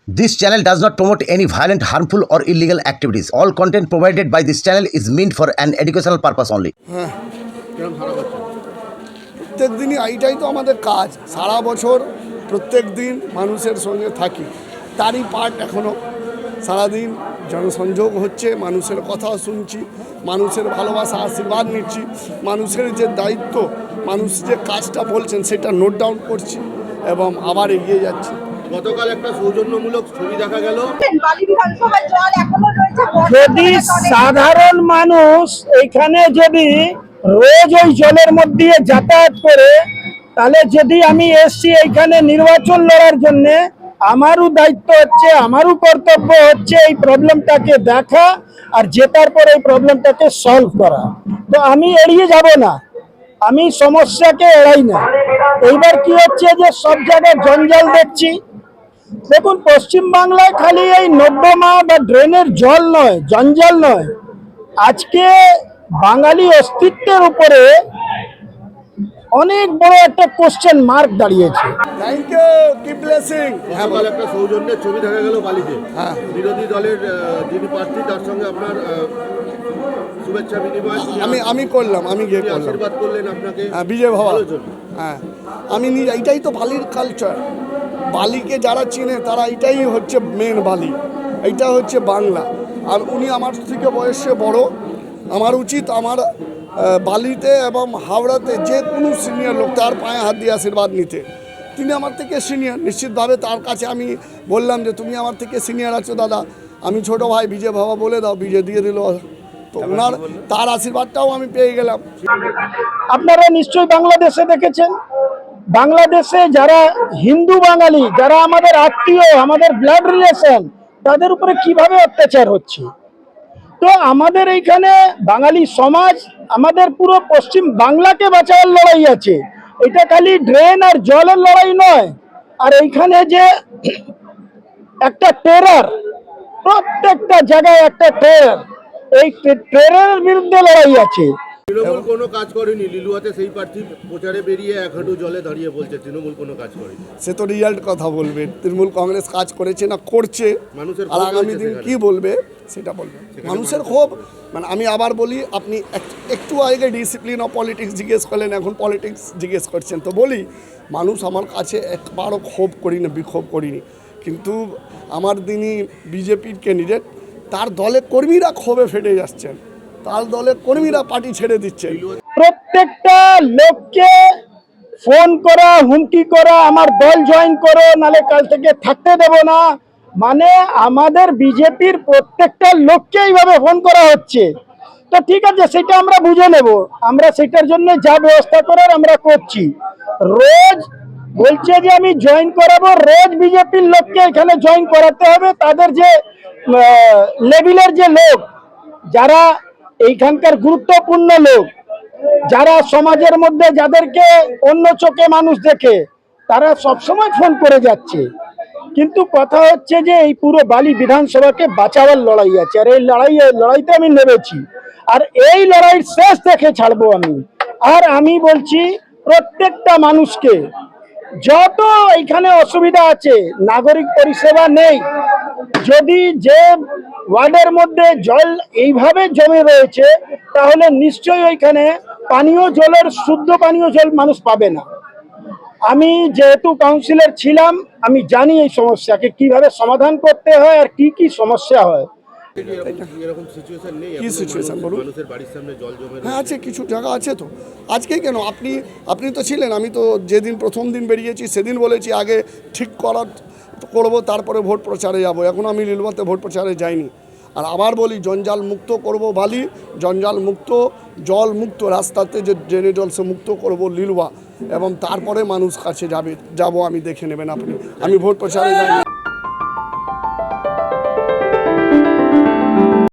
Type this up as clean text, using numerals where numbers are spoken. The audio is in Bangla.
This channel does not promote any violent, harmful, or illegal activities. All content provided by this channel is meant for an educational purpose only. প্রত্যেক দিনই এইটাই তো আমাদের কাজ, সারা বছর প্রত্যেক দিন মানুষের সঙ্গে থাকি, তারই পার্ট এখনও। সারাদিন জনসংযোগ হচ্ছে, মানুষের কথা শুনছি, মানুষের ভালোবাসা আশীর্বাদ নিচ্ছি, মানুষের যে দায়িত্ব, মানুষ যে কাজটা বলছেন সেটা নোট ডাউন করছি এবং আবার এগিয়ে যাচ্ছি। গতকাল একটা সৌজন্যমূলক ছবি দেখা গেল। যদি সাধারণ মানুষ এখানে যদি রোজ ওই জলের মধ্যে যাতায়াত করে, তাহলে যদি আমি এসছি এইখানে নির্বাচন লড়ার জন্য, আমারও দায়িত্ব হচ্ছে, আমারও কর্তব্য হচ্ছে এই প্রবলেমটাকে দেখা আর জেতার পর এই প্রবলেমটাকে সলভ করা। তো আমি এড়িয়ে যাব না, আমি সমস্যাকে এড়াই না। এইবার কি হচ্ছে যে সব জায়গায় জঞ্জাল দেখছি। দেখুন, পশ্চিম বাংলায় খালি এই নর্দমা বা ড্রেনের জল নয়, জঞ্জাল নয়, আজকে বাঙালি অস্তিত্বের উপরে অনেক বড় একটা কোশ্চেন মার্ক দাঁড়িয়েছে। Thank you, keep blessing. গতকাল একটা সৌজন্যের ছবি দেখা গেল বালিতে। বিরোধী দলের যিনি প্রার্থী তার সঙ্গে আপনার শুভেচ্ছা বিনিময় আমি করলাম, আমি গিয়ে করলাম, আশীর্বাদ করলেন আপনাকে। বিজয় ভাবা। হ্যাঁ, আমি এইটাই তো বালির কালচার। বালিকে যারা চিনে তারা এটাই হচ্ছে মেন বালি, এইটা হচ্ছে বাংলা। আর উনি আমার থেকে বয়সে বড়, আমার উচিত আমার বালিতে এবং হাওড়াতে যে কোনো সিনিয়র লোক তার পায়ে হাত দিয়ে আশীর্বাদ নিতে। তিনি আমার থেকে সিনিয়র, নিশ্চিতভাবে তার কাছে আমি বললাম যে তুমি আমার থেকে সিনিয়র আছো দাদা, আমি ছোট ভাই, বিজয় ভাবা বলে দাও। বিজয় দিয়ে দিল, তো ওনার তার আশীর্বাদটাও আমি পেয়ে গেলাম। আপনারা নিশ্চয়ই বাংলাদেশে দেখেছেন, বাংলাদেশে যারা হিন্দু বাঙালি, যারা আমাদের আত্মীয়, আমাদের ব্লাড রিলেশন, তাদের উপরে কিভাবে অত্যাচার হচ্ছে। তো আমাদের এইখানে বাঙালি সমাজ, আমাদের পুরো পশ্চিম বাংলাকে বাঁচানোর লড়াই আছে। এটা খালি ড্রেন আর জলের লড়াই নয়। আর এইখানে যে একটা টেরর, প্রত্যেকটা জায়গায় একটা টেরর, এই টেররের বিরুদ্ধে লড়াই আছে। তৃণমূল কোনো কাজ করেনি লিলুয়াতে, সেই প্রার্থী প্রচারে বেরিয়ে এক হাঁটু জলে দাঁড়িয়ে বলছে তৃণমূল কোনো কাজ করেনি। সে তো রিয়াল্ট কথা বলবে, তৃণমূল কংগ্রেস কাজ করেছে না করছে, মানুষের আর আগামী দিন কি বলবে সেটা বলবে। মানুষের ক্ষোভ, মানে আমি আবার বলি, আপনি একটু আগে ডিসিপ্লিন অফ পলিটিক্স জিজ্ঞেস করলেন, এখন পলিটিক্স জিজ্ঞেস করছেন। তো বলি, মানুষ আমার কাছে একবারও ক্ষোভ করিনি, বিক্ষোভ করিনি, কিন্তু আমার যিনি বিজেপির ক্যান্ডিডেট, তার দলের কর্মীরা ক্ষোভে ফেটে যাচ্ছেন, তার দলের কর্মীরা পার্টি ছেড়ে দিচ্ছেন। প্রত্যেকটা লোককে ফোন করা, হুমকি করা, আমার দল জয়েন করো, নালে কাল থেকে থাকতে দেব না। মানে আমাদের বিজেপির প্রত্যেকটা লোককে এইভাবে ফোন করা হচ্ছে। তো ঠিক আছে, সেটা আমরা বুঝে নেব, আমরা সেটার জন্য যা ব্যবস্থা করার আমরা করছি। রোজ বলছে যে আমি জয়েন করাবো, রোজ বিজেপির লোককে এখানে জয়েন করাতে হবে। তাদের যে লেভেলের যে লোক, যারা এইখানকার গুরুত্বপূর্ণ লোক, যারা সমাজের মধ্যে যাদেরকে অন্য চোখে মানুষ দেখে, তারা সবসময় ফোন করে যাচ্ছে। কিন্তু কথা হচ্ছে যে এই পুরো বালি বিধানসভাকে বাঁচাবার লড়াই আছে, আর এই লড়াইতে আমি নেমেছি, আর এই লড়াইয়ের শেষ দেখে ছাড়বো আমি। আর আমি বলছি প্রত্যেকটা মানুষকে, যত এখানে অসুবিধা আছে, নাগরিক পরিষেবা নেই, যদি যে ওয়ার্ডের মধ্যে জল এইভাবে জমে রয়েছে, তাহলে নিশ্চয়ই ওইখানে পানীয় জলের, শুদ্ধ পানীয় জল মানুষ পাবে না। আমি যেহেতু কাউন্সিলর ছিলাম, আমি জানি এই সমস্যাকে কিভাবে সমাধান করতে হয় আর কি কি সমস্যা হয়। এরকম সিচুয়েশন নেই? কি সিচুয়েশন বলুন? মানুষের বাড়ির সামনে জল জমে। হ্যাঁ আছে, কিছু জায়গা আছে। তো আজকে কেন, আপনি তো ছিলেন, আমি তো যেদিন প্রথম দিন বেরিয়েছি সেদিন বলেছি আগে ঠিক করবো, তারপরে ভোট প্রচারে যাব। এখন আমি লিলুয়াতে ভোট প্রচারে যাইনি। আর আবার বলি, জঞ্জাল মুক্ত করব বালি, জঞ্জাল মুক্ত, জল মুক্ত, রাস্তাতে যে ড্রেনেজ জল সে মুক্ত করব লিলুয়া, এবং তারপরে মানুষ কাছে যাব, আমি দেখে নেবেন আপনি। আমি ভোট প্রচারে যাইনি।